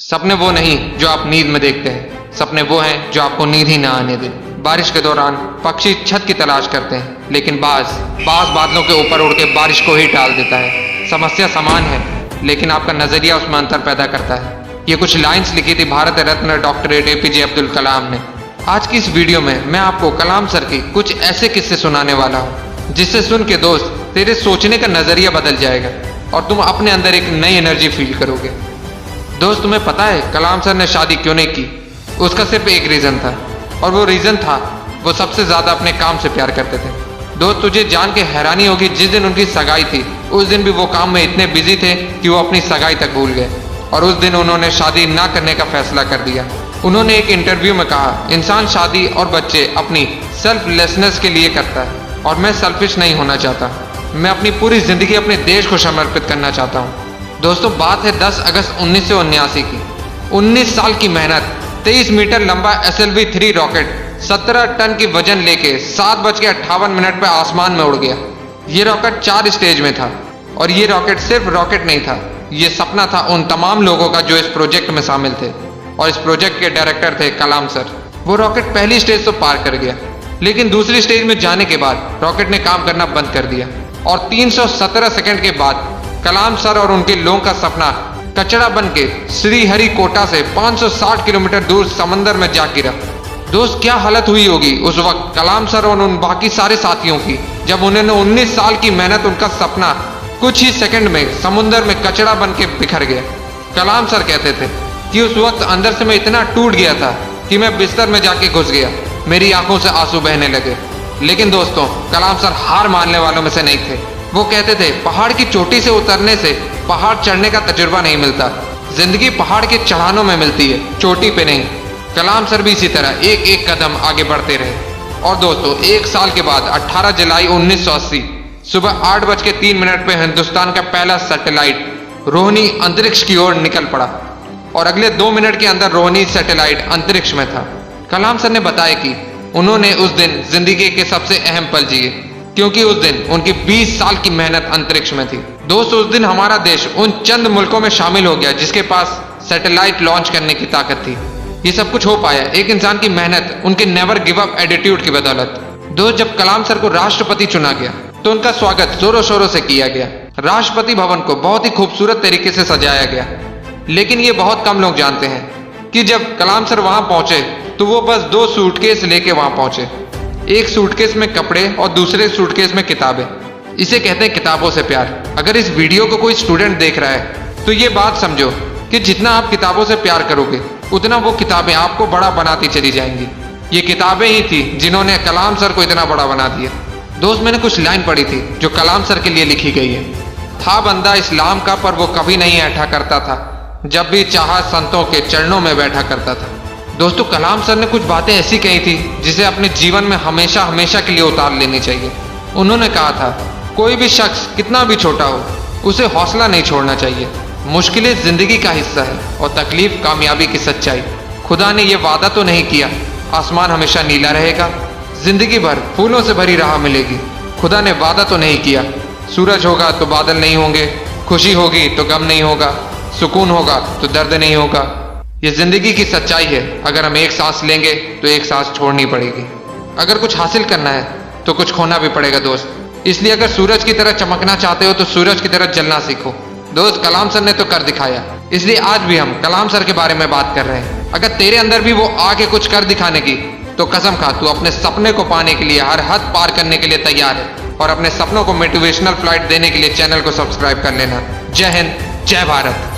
सपने वो नहीं जो आप नींद में देखते हैं, सपने वो हैं जो आपको नींद ही ना आने दें। बारिश के दौरान पक्षी छत की तलाश करते हैं, लेकिन बाज बादलों के ऊपर उड़ के बारिश को ही टाल देता है। समस्या समान है, लेकिन आपका नजरिया उसमें अंतर पैदा करता है। ये कुछ लाइंस लिखी थी भारत रत्न डॉक्टर APJ अब्दुल कलाम ने। आज की इस वीडियो में मैं आपको कलाम सर की कुछ ऐसे किस्से सुनाने वाला हूँ, जिससे सुन के दोस्त तेरे सोचने का नजरिया बदल जाएगा और तुम अपने अंदर एक नई एनर्जी फील करोगे। दोस्त, तुम्हें पता है कलाम सर ने शादी क्यों नहीं की? उसका सिर्फ एक रीजन था, और वो रीजन था वो सबसे ज्यादा अपने काम से प्यार करते थे। दोस्त, तुझे जान के हैरानी होगी, जिस दिन उनकी सगाई थी उस दिन भी वो काम में इतने बिजी थे कि वो अपनी सगाई तक भूल गए, और उस दिन उन्होंने शादी ना करने का फैसला कर दिया। उन्होंने एक इंटरव्यू में कहा, इंसान शादी और बच्चे अपनी सेल्फलेसनेस के लिए करता है, और मैं सेल्फिश नहीं होना चाहता। मैं अपनी पूरी जिंदगी अपने देश को समर्पित करना चाहता हूँ। दोस्तों, बात है 10 अगस्त 1979 की। 19 साल की मेहनत, 23 मीटर लंबा SLV-3 रॉकेट 17 टन की वजन लेके 7:58 पे आसमान में उड़ गया। ये रॉकेट 4 स्टेज में था, और ये रॉकेट सिर्फ रॉकेट नहीं था, ये सपना था उन तमाम लोगों का जो इस प्रोजेक्ट में शामिल थे, और इस प्रोजेक्ट के डायरेक्टर थे कलाम सर। वो रॉकेट पहली स्टेज तो पार कर गया, लेकिन दूसरी स्टेज में जाने के बाद रॉकेट ने काम करना बंद कर दिया, और 317 सेकंड के बाद कलाम सर और उनके लोगों का सपना कचरा बन के श्रीहरिकोटा से 560 किलोमीटर दूर समंदर में जा गिरा। दोस्त, क्या हालत हुई होगी उस वक्त कलाम सर और उन बाकी सारे साथियों की, जब उन्होंने 19 साल की मेहनत, उनका सपना कुछ ही सेकंड में समुद्र में कचरा बन के बिखर गया। कलाम सर कहते थे कि उस वक्त अंदर से मैं इतना टूट गया था कि मैं बिस्तर में जाके घुस गया, मेरी आंखों से आंसू बहने लगे। लेकिन दोस्तों, कलाम सर हार मानने वालों में से नहीं थे। वो कहते थे, पहाड़ की चोटी से उतरने से पहाड़ चढ़ने का तजुर्बा नहीं मिलता, जिंदगी पहाड़ के चढ़ानों में मिलती है, चोटी पे नहीं। कलाम सर भी इसी तरह एक एक कदम आगे बढ़ते रहे। और दोस्तों, एक साल के बाद 18 जुलाई 1980 सुबह 8:03 पे हिंदुस्तान का पहला सैटेलाइट रोहिणी अंतरिक्ष की ओर निकल पड़ा, और अगले 2 मिनट के अंदर रोहिणी सैटेलाइट अंतरिक्ष में था। कलाम सर ने बताया कि उन्होंने उस दिन जिंदगी के सबसे अहम पल जिए, क्योंकि उस दिन उनकी 20 साल की मेहनत अंतरिक्ष में थी। दोस्त, उस दिन हमारा देश उन चंद मुल्कों में शामिल हो गया जिसके पास सैटेलाइट लॉन्च करने की ताकत थी। ये सब कुछ हो पाया एक इंसान की मेहनत, उनके नेवर गिव अप एटीट्यूड की बदौलत। दोस्त, जब कलाम सर को राष्ट्रपति चुना गया तो उनका स्वागत जोरों शोरों से किया गया। राष्ट्रपति भवन को बहुत ही खूबसूरत तरीके से सजाया गया, लेकिन ये बहुत कम लोग जानते हैं कि जब कलाम सर वहां पहुंचे तो वो बस 2 सूटकेस लेके वहां पहुंचे। एक सूटकेस में कपड़े और दूसरे सूटकेस में किताबें। इसे कहते हैं किताबों से प्यार। अगर इस वीडियो को कोई स्टूडेंट देख रहा है तो ये बात समझो कि जितना आप किताबों से प्यार करोगे, उतना वो किताबें आपको बड़ा बनाती चली जाएंगी। ये किताबें ही थी जिन्होंने कलाम सर को इतना बड़ा बना दिया। दोस्त, मैंने कुछ लाइन पढ़ी थी जो कलाम सर के लिए लिखी गई है। था बंदा इस्लाम का, पर वो कभी नहीं ऐठा करता था, जब भी चाहा संतों के चरणों में बैठा करता था। दोस्तों, कलाम सर ने कुछ बातें ऐसी कही थी जिसे अपने जीवन में हमेशा हमेशा के लिए उतार लेनी चाहिए। उन्होंने कहा था, कोई भी शख्स कितना भी छोटा हो, उसे हौसला नहीं छोड़ना चाहिए। मुश्किलें जिंदगी का हिस्सा है, और तकलीफ कामयाबी की सच्चाई। खुदा ने यह वादा तो नहीं किया आसमान हमेशा नीला रहेगा, जिंदगी भर फूलों से भरी राह मिलेगी। खुदा ने वादा तो नहीं किया सूरज होगा तो बादल नहीं होंगे, खुशी होगी तो गम नहीं होगा, सुकून होगा तो दर्द नहीं होगा। ये जिंदगी की सच्चाई है। अगर हम एक सांस लेंगे तो एक सांस छोड़नी पड़ेगी। अगर कुछ हासिल करना है तो कुछ खोना भी पड़ेगा दोस्त। इसलिए अगर सूरज की तरह चमकना चाहते हो तो सूरज की तरह जलना सीखो। दोस्त, कलाम सर ने तो कर दिखाया, इसलिए आज भी हम कलाम सर के बारे में बात कर रहे हैं। अगर तेरे अंदर भी वो आके कुछ कर दिखाने की, तो कसम खा तू अपने सपने को पाने के लिए हर हद पार करने के लिए तैयार है। और अपने सपनों को मोटिवेशनल फ्लाइट देने के लिए चैनल को सब्सक्राइब कर लेना। जय हिंद, जय भारत।